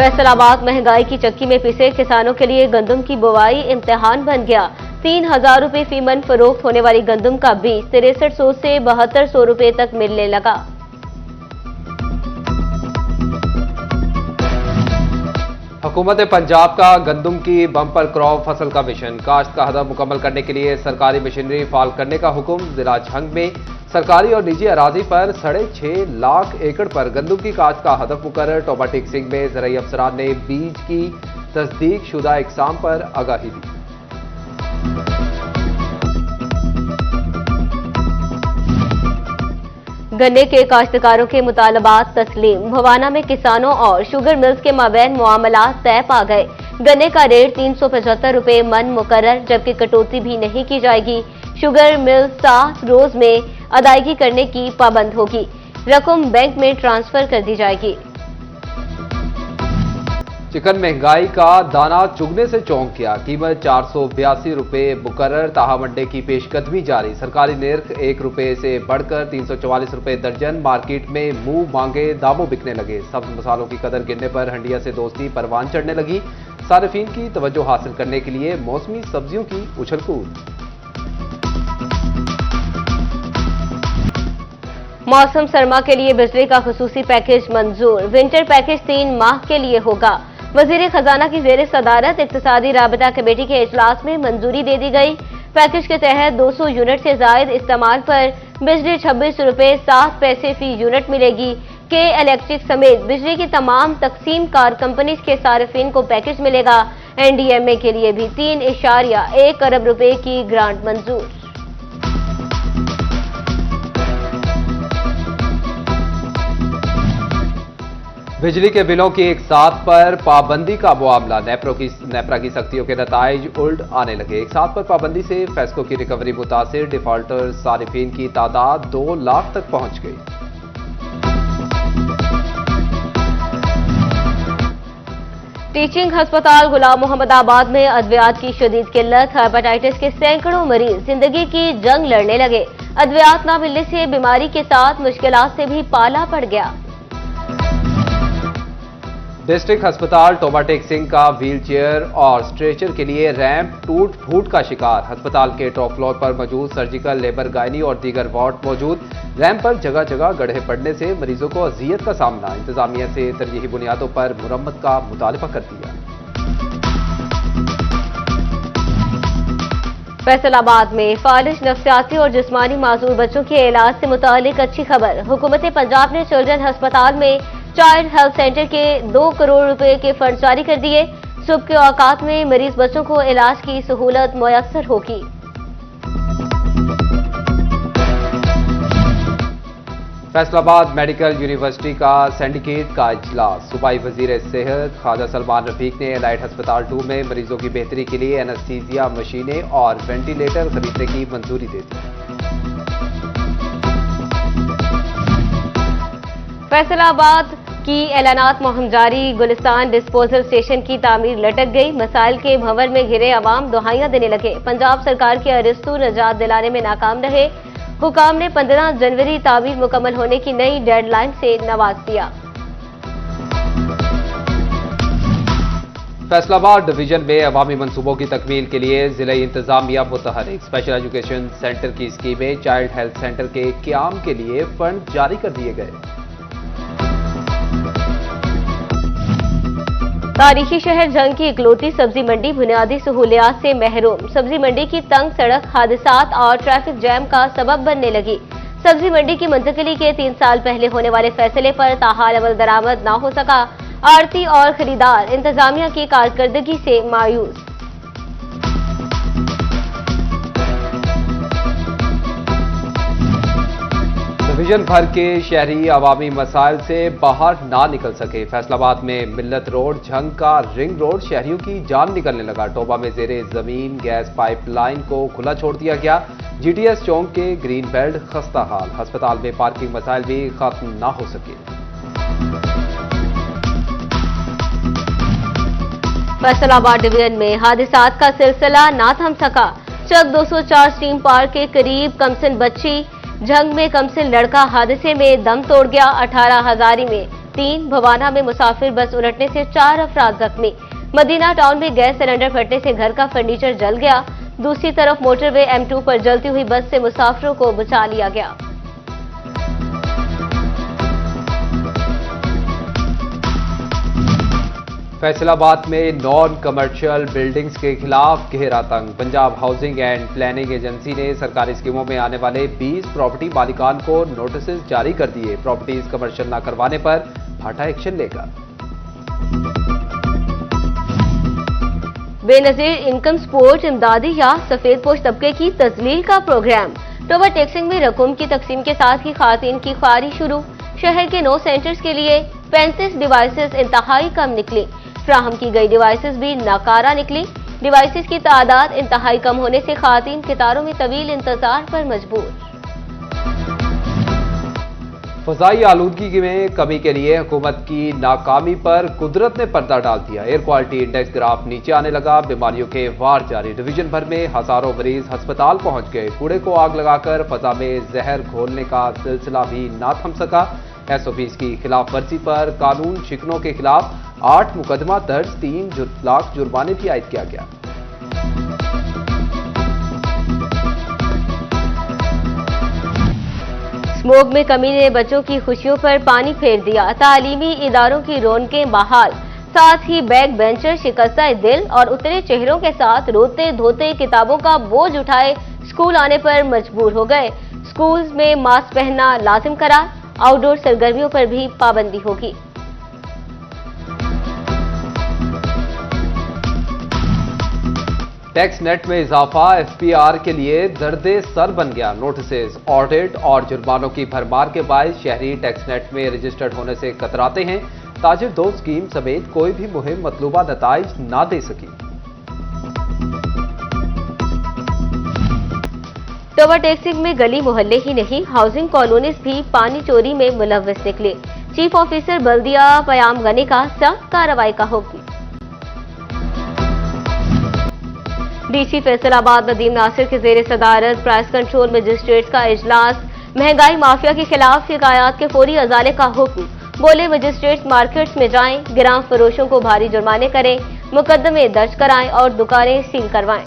फैसलाबाद महंगाई की चक्की में पिसे किसानों के लिए गंदम की बुवाई इम्तिहान बन गया। 3,000 रुपए फी मन फरोख्त होने वाली गंदम का बीज 6300 से 7200 रुपए तक मिलने लगा। हुकूमत पंजाब का गंदम की बम्पर क्रॉप फसल का मिशन, काश्त का हदफ मुकम्मल करने के लिए सरकारी मशीनरी फाल करने का हुक्म। जिला झंग में सरकारी और निजी अराजी पर 6.5 लाख एकड़ पर गंदम की काश्त का हदफ मुकर्रर। टोबा टेक सिंह में ज़राई अफसरान ने बीज की तस्दीक शुदा इकसाम पर आगाही दी। गन्ने के काश्तकारों के मुतालबात तस्लीम। भवाना में किसानों और शुगर मिल्स के माबैन मुआमलात तय पा गए। गन्ने का रेट 375 रुपए मन मुकर्रर, जबकि कटौती भी नहीं की जाएगी। शुगर मिल 7 रोज में अदायगी करने की पाबंद होगी। रकम बैंक में ट्रांसफर कर दी जाएगी। चिकन महंगाई का दाना चुगने से चौंक गया। कीमत 482 रुपए मुकर्रर, ताहा मंडे की पेशकदमी जारी। सरकारी निर्ख 1 रुपए से बढ़कर 344 रुपए दर्जन। मार्केट में मुंह मांगे दामों बिकने लगे। सब्ज मसालों की कदर गिरने पर हंडिया से दोस्ती परवान चढ़ने लगी। सारिफीन की तवज्जो हासिल करने के लिए मौसमी सब्जियों की उछलकूद। मौसम सरमा के लिए बिजली का खुसूसी पैकेज मंजूर। विंटर पैकेज 3 माह के लिए होगा। वजीर खजाना की जेर सदारत इक्तिसादी राबता कमेटी के इजलास में मंजूरी दे दी गई। पैकेज के तहत 200 यूनिट से जायद इस्तेमाल पर बिजली 26 रुपए 7 पैसे फी यूनिट मिलेगी। के इलेक्ट्रिक समेत बिजली की तमाम तकसीम कार कंपनीज के सारिफीन को पैकेज मिलेगा। एनडीएमए के लिए भी 3.1 अरब रुपए की ग्रांट मंजूर। बिजली के बिलों की एक साथ पर पाबंदी का मामला। नेपरा की सख्तियों के नताइज उल्ट आने लगे। एक साथ पर पाबंदी से फैसलों की रिकवरी मुतासिर। डिफॉल्टर सारिफीन की तादाद 2 लाख तक पहुंच गई। टीचिंग अस्पताल गुलाम मोहम्मदाबाद में अद्वियात की शदीद किल्लत। हेपेटाइटिस के सैकड़ों मरीज जिंदगी की जंग लड़ने लगे। अद्वियात न मिलने से बीमारी के साथ मुश्किलात से भी पाला पड़ गया। डिस्ट्रिक्ट अस्पताल टोबा टेक सिंह का व्हील चेयर और स्ट्रेचर के लिए रैंप टूट फूट का शिकार। अस्पताल के टॉप फ्लोर पर मौजूद सर्जिकल, लेबर, गायनी और दीगर वार्ड मौजूद। रैंप पर जगह जगह गड्ढे पड़ने से मरीजों को अजियत का सामना। इंतजामिया से तरजीही बुनियादों पर मुरम्मत का मुतालबा कर दिया। फैसलाबाद में फालिज, नफ्सियाती और जिस्मानी माजूर बच्चों के इलाज से मुतालिक अच्छी खबर। हुकूमत पंजाब ने चिल्ड्रन अस्पताल में चाइल्ड हेल्थ सेंटर के 2 करोड़ रुपए के फंड जारी कर दिए। सुबह के औकात में मरीज बच्चों को इलाज की सहूलत मुयस्सर होगी। फैसलाबाद मेडिकल यूनिवर्सिटी का सिंडिकेट का इजलास। सूबाई वजीर सेहत ख्वाजा सलमान रफीक ने एलाइट अस्पताल 2 में मरीजों की बेहतरी के लिए एनेस्थीसिया मशीनें और वेंटिलेटर खरीदने की मंजूरी दे दी। फैसलाबाद की ऐलानात मुहिम जारी। गुलिस्तान डिस्पोजल स्टेशन की तामीर लटक गई। मसाइल के भंवर में घिरे अवाम दुहाइयां देने लगे। पंजाब सरकार के अरिस्तु निजात दिलाने में नाकाम रहे। हुकाम ने 15 जनवरी तामीर मुकम्मल होने की नई डेडलाइन से नवाज दिया। फैसलाबाद डिवीजन में अवामी मंसूबों की तकमील के लिए जिले इंतजामिया मुतहरिक। स्पेशल एजुकेशन सेंटर की स्कीमें, चाइल्ड हेल्थ सेंटर के क्याम के लिए फंड जारी कर दिए गए। तारीखी शहर जंग की इकलौती सब्जी मंडी बुनियादी सहूलियात से महरूम। सब्जी मंडी की तंग सड़क हादसात और ट्रैफिक जैम का सबब बनने लगी। सब्जी मंडी की मुंतकिली के 3 साल पहले होने वाले फैसले पर ताहाल अमल दरामद न हो सका। आड़ती और खरीदार इंतजामिया की कारकर्दगी से मायूस। डिवीजन भर के शहरी अवामी मसाइल से बाहर ना निकल सके। फैसलाबाद में मिल्लत रोड, झंग का रिंग रोड शहरियों की जान निकलने लगा। टोबा में जेरे जमीन गैस पाइपलाइन को खुला छोड़ दिया गया। जीटीएस चौक के ग्रीन बेल्ट खस्ता हाल। अस्पताल में पार्किंग मसाइल भी खत्म ना हो सके। फैसलाबाद डिवीजन में हादसात का सिलसिला ना थम सका। चक 204 स्टीम पार्क के करीब कमसिन बच्ची, झंग में कमसिन लड़का हादसे में दम तोड़ गया। 18 हजारी में 3, भवाना में मुसाफिर बस उलटने से 4 अफराद जख्मी। मदीना टाउन में गैस सिलेंडर फटने से घर का फर्नीचर जल गया। दूसरी तरफ मोटरवे M2 पर जलती हुई बस से मुसाफिरों को बचा लिया गया। फैसलाबाद में नॉन कमर्शियल बिल्डिंग्स के खिलाफ घेरा तंग। Punjab housing and planning agency ने सरकारी स्कीमों में आने वाले 20 प्रॉपर्टी मालिकान को नोटिस जारी कर दिए। प्रॉपर्टीज कमर्शियल न करवाने पर भाटा एक्शन लेगा। बेनजीर इनकम सपोर्ट इमदादी या सफेद पोश तबके की तजलील का प्रोग्राम। टोबर टैक्सिंग में रकूम की तकसीम के साथ ही खातन की ख्वारी शुरू। शहर के 9 सेंटर्स के लिए 35 डिवाइसेस इंतहाई कम निकली। फ्राहम की गई डिवाइसेस भी नाकारा निकली। डिवाइसेस की तादाद इंतहाई कम होने से खातन कतारों में तवील इंतजार पर मजबूर। फजाई आलूदगी में कमी के लिए हुकूमत की नाकामी पर कुदरत ने पर्दा डाल दिया। एयर क्वालिटी इंडेक्स ग्राफ नीचे आने लगा। बीमारियों के वार जारी। डिवीजन भर में हजारों मरीज अस्पताल पहुंच गए। कूड़े को आग लगाकर फजा में जहर घोलने का सिलसिला भी ना थम सका। SOPs की खिलाफ वर्जी पर कानून शिकनों के खिलाफ 8 मुकदमा दर्ज। 3 लाख जुर्माने भी आयद किया गया। स्मोक में कमी ने बच्चों की खुशियों पर पानी फेर दिया। तालीमी इदारों की रौनकें बहाल। साथ ही बैक बेंचर शिकस्ता दिल और उतरे चेहरों के साथ रोते धोते किताबों का बोझ उठाए स्कूल आने पर मजबूर हो गए। स्कूल्स में मास्क पहनना लाजिम करार। आउटडोर सरगर्मियों पर भी पाबंदी होगी। टैक्स नेट में इजाफा FPR के लिए दर्दे सर बन गया। नोटिस, ऑडिट और जुर्मानों की भरमार के बायस शहरी टैक्स नेट में रजिस्टर्ड होने से कतराते हैं। ताजिर 2 स्कीम समेत कोई भी मुहिम मतलूबा नताइज ना दे सकी। टोबर टैक्सिंग में गली मोहल्ले ही नहीं, हाउसिंग कॉलोनीज भी पानी चोरी में मुलव्वस निकले। चीफ ऑफिसर बल्दिया पयाम गनी का सख्त कार्रवाई का हुक्म। DC फैसलाबाद नदीम नासिर के जेर सदारत प्राइस कंट्रोल मजिस्ट्रेट्स का इजलास। महंगाई माफिया के खिलाफ शिकायत के फौरी अजाले का हुक्म। बोले मजिस्ट्रेट्स मार्केट्स में जाएं, गिराम फरोशों को भारी जुर्माने करें, मुकदमे दर्ज कराएं और दुकानें सील करवाएं।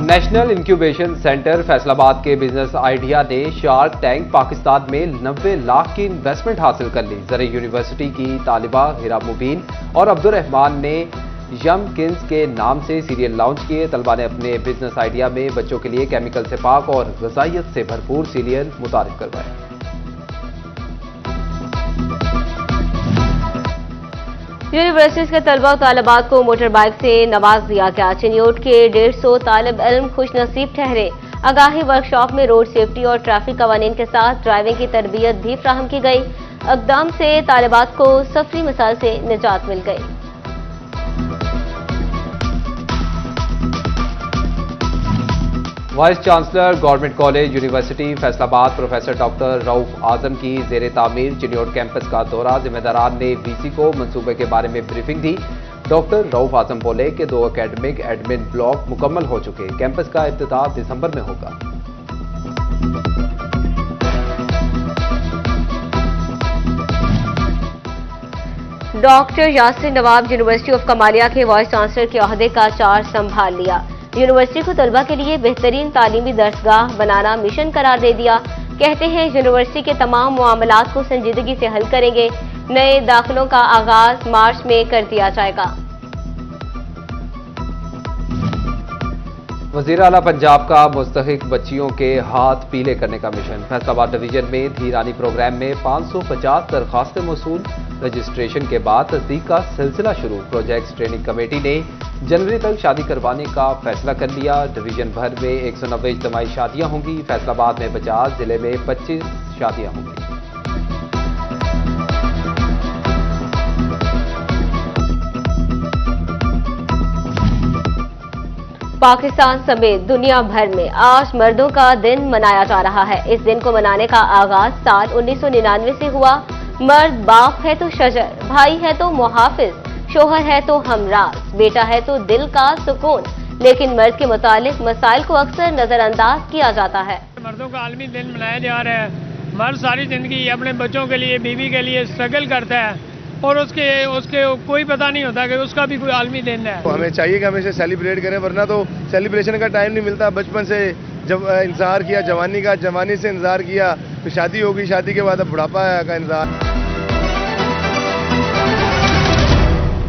नेशनल इंक्यूबेशन सेंटर फैसलाबाद के बिजनेस आइडिया ने शार्क टैंक पाकिस्तान में 90 लाख की इन्वेस्टमेंट हासिल कर ली। जरे यूनिवर्सिटी की तालिबा हिरा मुबीन और अब्दुल रहमान ने यम किंग्स के नाम से सीरियल लॉन्च किए। तलबा ने अपने बिजनेस आइडिया में बच्चों के लिए केमिकल से पाक और ग़िज़ाइयत से भरपूर सीरियल मुतारिफ करवाए। यूनिवर्सिटीज के तलबा और तालिबात को मोटर बाइक से नवाज दिया गया। चिन्योट के 150 तालिब इल्म खुश नसीब ठहरे। आगाही वर्कशॉप में रोड सेफ्टी और ट्रैफिक कवानीन के साथ ड्राइविंग की तरबियत भी फ्राहम की गई। इक़दाम से तालिबात को सफरी मिसाल से निजात मिल गई। Vice chancellor government college university Faisalabad professor doctor Rauf Azam की जेर तामीर चिन्योट कैंपस का दौरा। जिम्मेदारान ने VC को मंसूबे के बारे में ब्रीफिंग दी। डॉक्टर रऊफ आजम बोले कि 2 एकेडमिक एडमिन ब्लॉक मुकम्मल हो चुके। कैंपस का इफ्तिताह दिसंबर में होगा। Doctor Yasir Nawab university of Kamalia के वाइस चांसलर के ओहदे का चार्ज संभाल लिया। यूनिवर्सिटी को तलबा के लिए बेहतरीन तालीमी दरसगाह बनाना मिशन करार दे दिया। कहते हैं यूनिवर्सिटी के तमाम मामलात को संजीदगी से हल करेंगे। नए दाखिलों का आगाज मार्च में कर दिया जाएगा। वज़ीर आला पंजाब का मुस्तहिक बच्चियों के हाथ पीले करने का मिशन। फैसलाबाद डिवीजन में धीरानी प्रोग्राम में 550 दरखास्तें मौसूल। रजिस्ट्रेशन के बाद तस्दीक का सिलसिला शुरू। प्रोजेक्ट्स ट्रेनिंग कमेटी ने जनवरी तक शादी करवाने का फैसला कर लिया। डिवीजन भर में 190 इज्तिमाई शादियां होंगी। फैसलाबाद में 50, जिले में 25 शादियां होंगी। पाकिस्तान समेत दुनिया भर में आज मर्दों का दिन मनाया जा रहा है। इस दिन को मनाने का आगाज साल 1999 से हुआ। मर्द बाप है तो शजर, भाई है तो मुहाफिज, शोहर है तो हमराज, बेटा है तो दिल का सुकून। लेकिन मर्द के मुतालिक मसाइल को अक्सर नजरअंदाज किया जाता है। मर्दों का आलमी दिन मनाया जा रहा है। मर्द सारी ज़िंदगी अपने बच्चों के लिए, बीवी के लिए स्ट्रगल करता है और उसके कोई पता नहीं होता कि उसका भी कोई आलमी दिन है। तो हमें चाहिए कि हम इसे सेलिब्रेट करें, वरना तो सेलिब्रेशन का टाइम नहीं मिलता। बचपन से जब इंतज़ार किया जवानी का, जवानी से इंतज़ार किया, फिर शादी होगी, शादी के बाद अब बुढ़ापा का इंतज़ार।